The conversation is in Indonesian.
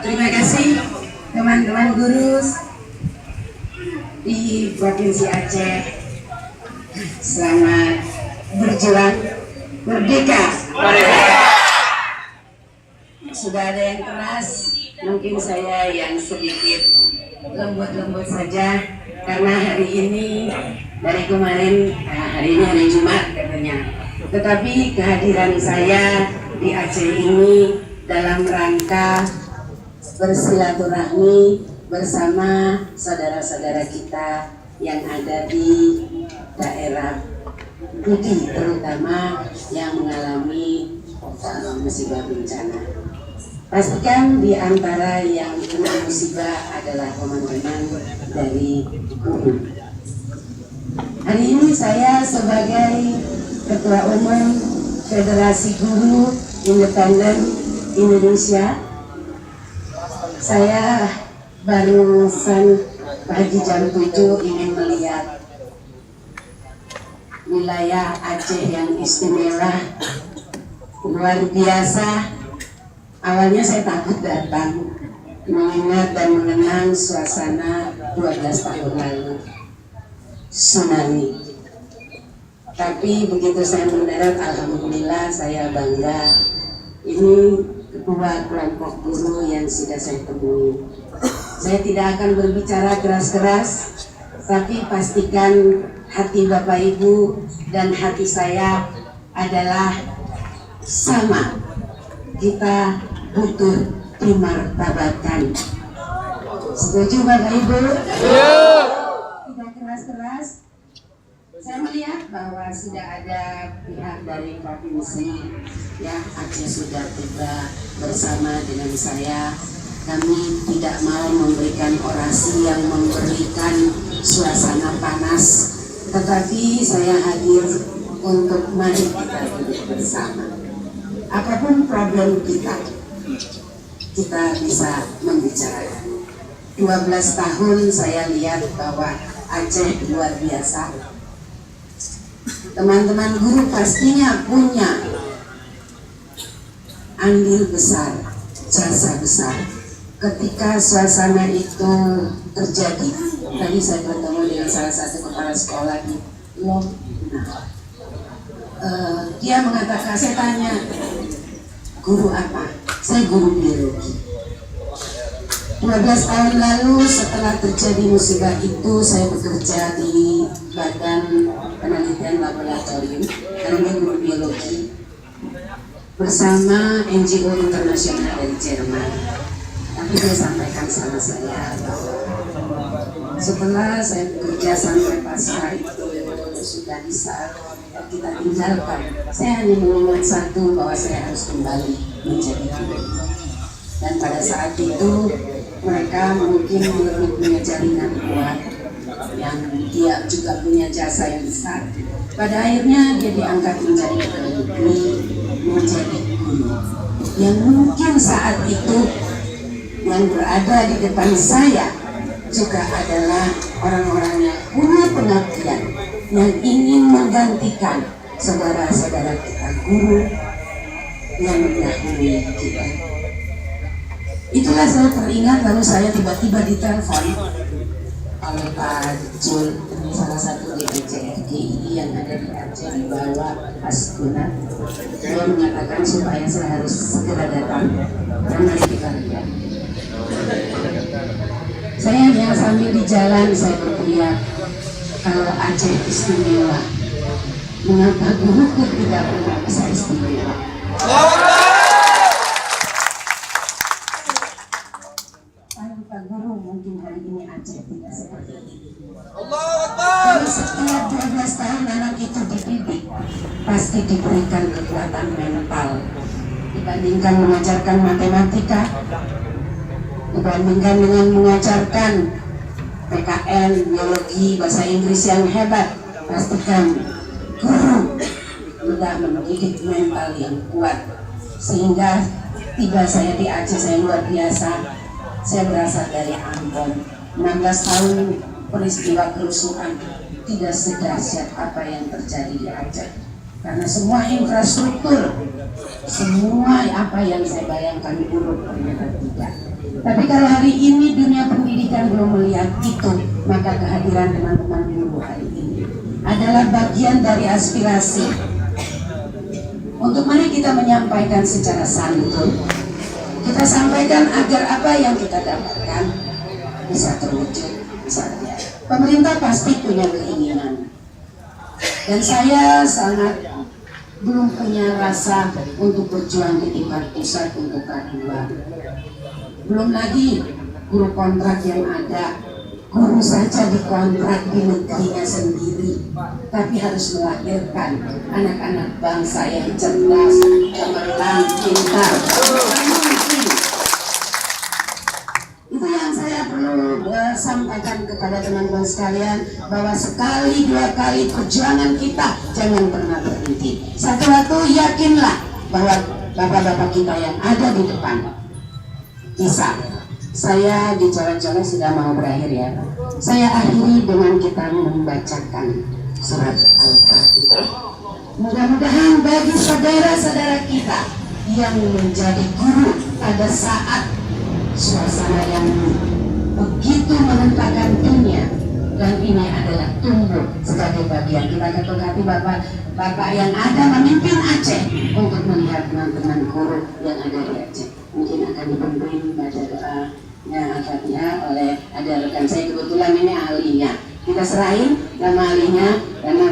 Terima kasih teman-teman guru di Provinsi Aceh. Selamat berjuang merdeka. Sudah ada yang keras, mungkin saya yang sedikit lembut-lembut saja karena hari ini dari kemarin, hari ini hari Jumat katanya. Tetapi kehadiran saya di Aceh ini dalam rangka bersilaturahmi bersama saudara-saudara kita yang ada di daerah Pudi, terutama yang mengalami musibah bencana. Pastikan di antara yang kena musibah adalah teman-teman dari guru. Hari ini saya sebagai Ketua Umum Federasi Guru Independen Indonesia, saya barusan pagi jam 7 ingin melihat wilayah Aceh yang istimewa, luar biasa. Awalnya saya takut datang, mengingat dan mengenang suasana 12 tahun lalu tsunami. Tapi begitu saya mendarat, alhamdulillah saya bangga. Ini kedua kelompok guru yang sudah saya temui. Saya tidak akan berbicara keras-keras, tapi pastikan hati Bapak Ibu dan hati saya adalah sama. Kita butuh dimartabatkan. Setuju Bapak Ibu? Tidak keras-keras. Saya melihat bahwa sudah ada pihak dari provinsi yang Aceh sudah tiba bersama dengan saya. Kami tidak mau memberikan orasi yang memberikan suasana panas, tetapi saya hadir untuk mari kita duduk bersama. Apapun problem kita bisa membicarakan. 12 tahun saya lihat bahwa Aceh luar biasa. Teman-teman guru pastinya punya andil besar, jasa besar ketika suasana itu terjadi. Tadi saya bertemu dengan salah satu kepala sekolah di Lombok. Dia mengatakan, saya tanya, guru apa? Saya guru biologi. 12 tahun lalu setelah terjadi musibah itu, saya bekerja di Badan Penelitian Laboratorium karena guru biologi bersama NGO internasional dari Jerman. Tapi dia sampaikan sama saya bahwa setelah saya bekerja sampai pasca itu sudah bisa kita tinggalkan, saya hanya mengingat satu, bahwa saya harus kembali menjadi guru. Dan pada saat itu mereka mungkin punya jaringan kuat, yang dia juga punya jasa yang besar. Pada akhirnya dia diangkat menjadi peneliti, menjadi guru. Yang mungkin saat itu yang berada di depan saya juga adalah orang-orang yang punya pengabdian, yang ingin menggantikan saudara-saudara kita guru yang mendahului kita. Itulah saya teringat, lalu saya tiba-tiba ditelepon oleh Pak Jul, salah satu DPCFGI yang ada di Aceh di bawah Askunat. Dia mengatakan supaya saya harus segera datang dan mari kita lihat. Saya yang sambil di jalan saya berteriak, kalau Aceh istimewa, mengapa guruku tidak pernah bisa istimewa? Tanpa guru mungkin hari ini Aceh tidak seperti ini. Tapi setiap 12 tahun anak itu dididik, pasti diberikan kekuatan mental. Dibandingkan mengajarkan matematika, dibandingkan dengan mengajarkan PKN, biologi, bahasa Inggris yang hebat, pastikan guru tidak mendidik mental yang kuat. Sehingga tiba saya di Aceh, saya luar biasa. Saya berasal dari Ambon, 16 tahun peristiwa kerusuhan tidak sedahsyat apa yang terjadi di Aceh. karena semua infrastruktur, semua apa yang saya bayangkan buruk ternyata tidak. Tapi kalau hari ini dunia pendidikan belum melihat itu, maka kehadiran teman-teman guru hari ini adalah bagian dari aspirasi. Untuk mari kita menyampaikan secara santun, kita sampaikan agar apa yang kita dapatkan bisa terwujud. Misalnya, pemerintah pasti punya keinginan, dan saya sangat belum punya rasa untuk berjuang di tingkat pusat untuk K2. Belum lagi guru kontrak yang ada, guru saja dikontrak di negerinya sendiri, tapi harus melahirkan anak-anak bangsa yang cerdas, cemerlang, pintar. Itu yang saya perlu sampaikan kepada teman-teman sekalian, bahwa sekali dua kali perjuangan kita jangan pernah berhenti. Satu waktu yakinlah bahwa bapak-bapak kita yang ada di depan bisa. Saya di jalan-jalan sudah mau berakhir ya. Saya akhiri dengan kita membacakan surat Al-Fatihah. Mudah-mudahan bagi saudara-saudara kita yang menjadi guru pada saat suasana yang begitu menentangkan dunia, dan ini adalah tumbuh sebagai bagian kita ketuk hati bapak yang ada memimpin Aceh untuk melihat teman-teman guru yang ada di Aceh. Mungkin akan dipimpin baca doanya Al-Fatihah oleh ada rekan saya, kebetulan ini ahlinya. Kita serahin nama ahlinya, karena